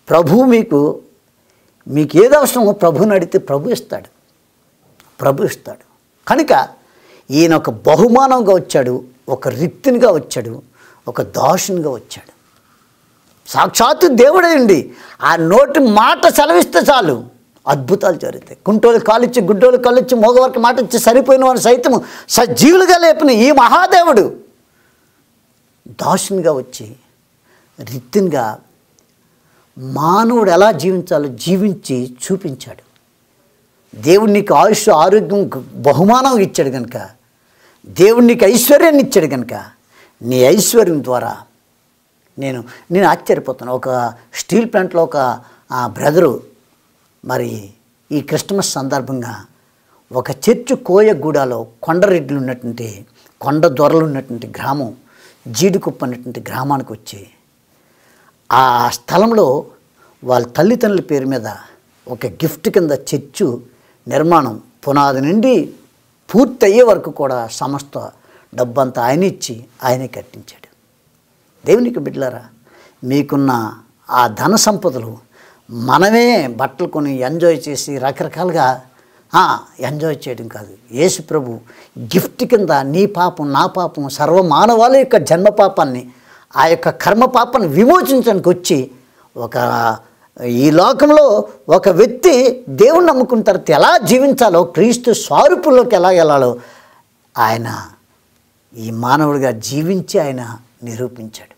ప్రభువు మీకు ఏది అవసరమో ప్రభువుని అడిగితే ప్రభు ఇస్తాడు. కనుక ఈయన ఒక బహుమానంగా వచ్చాడు, ఒక రిక్తునిగా వచ్చాడు, ఒక దాసునిగా వచ్చాడు. సాక్షాత్తు దేవుడేండి. ఆ నోటి మాట సెలవిస్తే చాలు అద్భుతాలు జరుగుతాయి. కుంటోలు కాలిచ్చి, గుడ్డోలు కాలిచ్చి, మోగవారికి మాట ఇచ్చి సరిపోయిన వారిని సైతము సజీవులుగా లేపిన ఈ మహాదేవుడు దాసునిగా వచ్చి రిక్తునిగా మానవుడు ఎలా జీవించాలో జీవించి చూపించాడు. దేవుడు నీకు ఆయుష్ ఆరోగ్యం బహుమానం ఇచ్చాడు కనుక, దేవుడు నీకు ఐశ్వర్యాన్ని ఇచ్చాడు కనుక, నీ ఐశ్వర్యం ద్వారా నేను ఆశ్చర్యపోతాను. ఒక స్టీల్ ప్లాంట్లో ఒక బ్రదరు మరి ఈ క్రిస్టమస్ సందర్భంగా ఒక చర్చ్ కోయగూడలో కొండరెడ్లు ఉన్నటువంటి కొండ దొరలు ఉన్నటువంటి గ్రామం జీడికుప్ప అన్నటువంటి గ్రామానికి వచ్చి ఆ స్థలంలో వాళ్ళ తల్లిదండ్రుల పేరు మీద ఒక గిఫ్ట్ కింద చర్చు నిర్మాణం పునాది నుండి పూర్తయ్యే వరకు కూడా సమస్త డబ్బంతా ఆయన ఇచ్చి ఆయనే కట్టించాడు. దేవునికి బిడ్డలారా, మీకున్న ఆ ధన సంపదలు మనమే బట్టలు కొని ఎంజాయ్ చేసి రకరకాలుగా ఎంజాయ్ చేయడం కాదు. యేసు ప్రభు గిఫ్ట్ కింద నీ పాపం నా పాపం సర్వమానవాళ యొక్క జన్మ పాపాన్ని ఆ యొక్క కర్మ పాపాన్ని విమోచించడానికి వచ్చి ఈ లోకంలో ఒక వ్యక్తి దేవుణ్ణి నమ్ముకున్న తర్వాత ఎలా జీవించాలో, క్రీస్తు స్వరూపంలోకి ఎలా వెళ్ళాలో ఆయన ఈ మానవుడిగా జీవించి ఆయన నిరూపించాడు.